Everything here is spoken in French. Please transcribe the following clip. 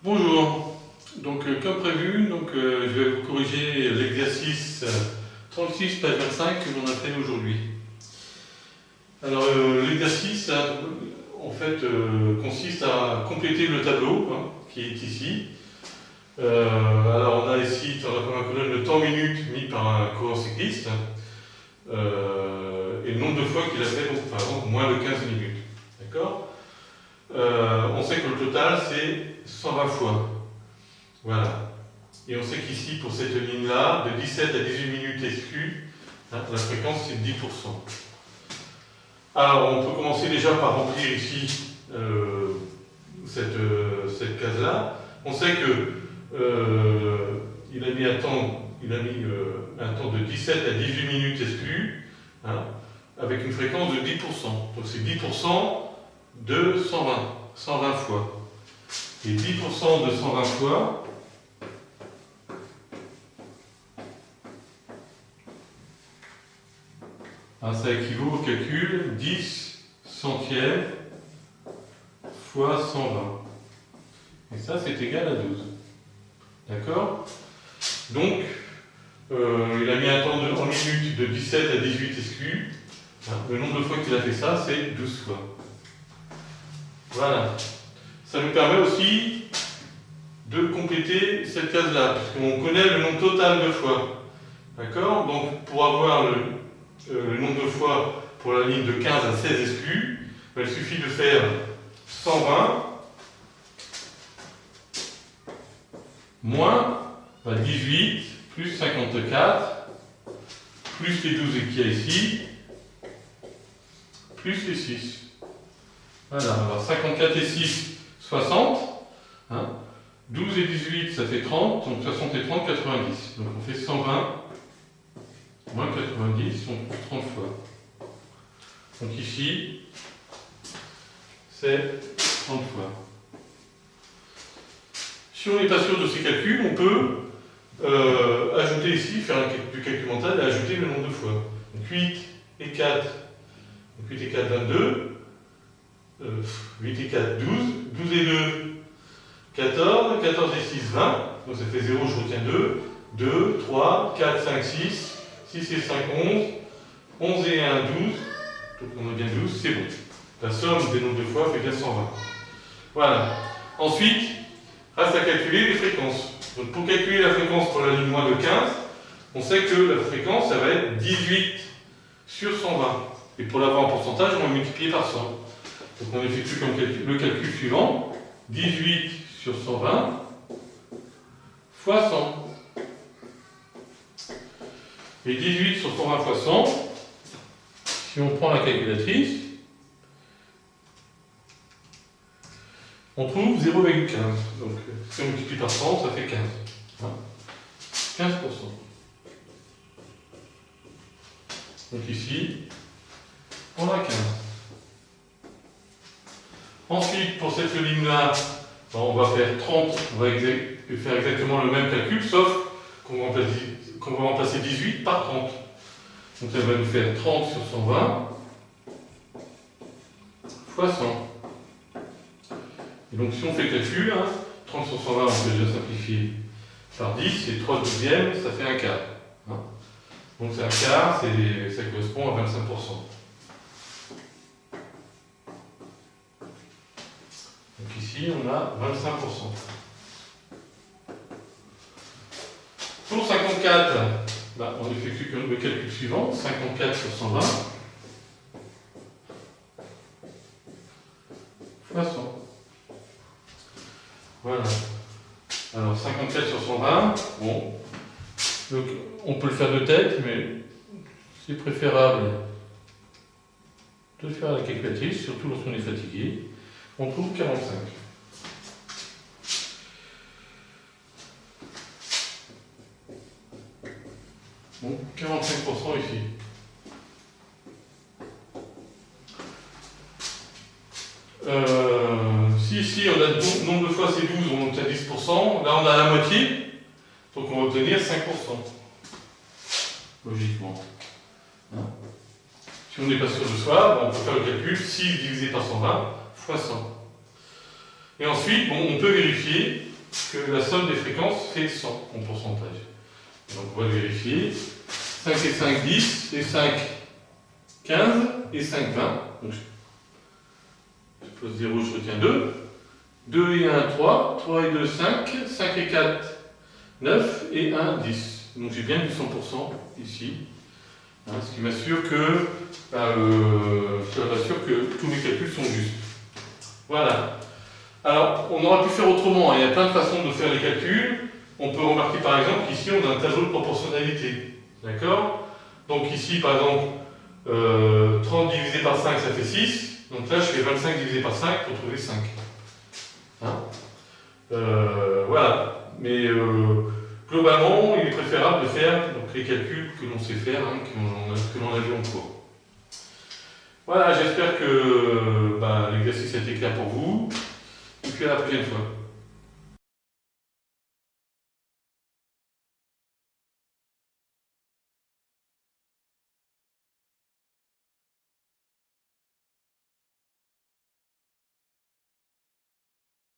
Bonjour, comme prévu, je vais vous corriger l'exercice 36 page 25 que l'on a fait aujourd'hui. Alors l'exercice consiste à compléter le tableau qui est ici. Alors on a ici dans la première colonne le temps minute mis par un coureur cycliste et le nombre de fois qu'il a fait, donc, par exemple moins de 15 minutes. D'accord. On sait que le total c'est 120 fois. Voilà. Et on sait qu'ici, pour cette ligne-là, de 17 à 18 minutes SQ, la fréquence c'est 10%. Alors on peut commencer déjà par remplir ici cette case-là. On sait que il a mis un temps de 17 à 18 minutes SQ, avec une fréquence de 10%. Donc c'est 10% de 120 fois. Et 10% de 120 fois, ça équivaut au calcul 10 centièmes fois 120. Et ça, c'est égal à 12. D'accord? Donc, il a mis un temps en minutes de 17 à 18 SQ. Le nombre de fois qu'il a fait ça, c'est 12 fois. Voilà. Ça nous permet aussi de compléter cette case-là, puisqu'on connaît le nombre total de fois. D'accord? Donc, pour avoir le nombre de fois pour la ligne de 15 à 16 SQ, il suffit de faire 120 moins 18 plus 54 plus les 12 qu'il y a ici plus les 6. Voilà, alors 54 et 6, 60. 12 et 18, ça fait 30, donc 60 et 30, 90. Donc on fait 120 moins 90, on trouve 30 fois. Donc ici, c'est 30 fois. Si on n'est pas sûr de ces calculs, on peut ajouter ici, faire du calcul mental et ajouter le nombre de fois. Donc 8 et 4, donc 8 et 4, 22. 8 et 4, 12. 12 et 2, 14. 14 et 6, 20. Donc ça fait 0, je retiens 2. 2, 3, 4, 5, 6. 6 et 5, 11. 11 et 1, 12. Donc on a bien 12, c'est bon. La somme des nombres de fois fait bien 120. Voilà. Ensuite, reste à calculer les fréquences. Donc pour calculer la fréquence pour la ligne moins de 15, on sait que la fréquence, ça va être 18 sur 120. Et pour l'avoir en pourcentage, on va multiplier par 100. Donc on effectue le calcul suivant. 18 sur 120 fois 100. Et 18 sur 120 fois 100, si on prend la calculatrice, on trouve 0,15. Donc si on multiplie par 100, ça fait 15. 15%. Donc ici, on a 15. Ensuite, pour cette ligne-là, on va faire 30, on va faire exactement le même calcul, sauf qu'on va remplacer 18 par 30. Donc ça va nous faire 30 sur 120 fois 100. Et donc si on fait le calcul, 30 sur 120, on peut déjà simplifier par 10, c'est 3 douzièmes, ça fait un quart. Donc c'est un quart, ça correspond à 25%. Donc ici, on a 25%. Pour 54, on effectue le calcul suivant, 54 sur 120 fois 100. Voilà. Alors 54 sur 120, bon, donc on peut le faire de tête, mais c'est préférable de le faire à la calculatrice, surtout lorsqu'on est fatigué. On trouve 45. Bon, 45% ici. Si ici on a le nombre de fois c'est 12, on obtient 10%. Là on a la moitié, donc on va obtenir 5%. Logiquement. Si on n'est pas sûr de soi, on peut faire le calcul 6 divisé par 120 fois 100. Et ensuite, on peut vérifier que la somme des fréquences fait 100 en pourcentage. Donc on va le vérifier. 5 et 5, 10, et 5, 15, et 5, 20. Donc, je pose 0, je retiens 2. 2 et 1, 3. 3 et 2, 5. 5 et 4, 9. Et 1, 10. Donc j'ai bien du 100% ici. Hein, ce qui m'assure que, cela m'assure que tous mes calculs sont justes. Voilà. Alors, on aurait pu faire autrement. Il y a plein de façons de faire les calculs. On peut remarquer par exemple qu'ici on a un tableau de proportionnalité. D'accord? Donc ici par exemple, 30 divisé par 5 ça fait 6. Donc là je fais 25 divisé par 5 pour trouver 5. Hein? Voilà. Mais globalement, il est préférable de faire donc, les calculs que l'on sait faire, hein, que l'on a vu en cours. Voilà, j'espère que l'exercice a été clair pour vous. Et puis à la prochaine fois.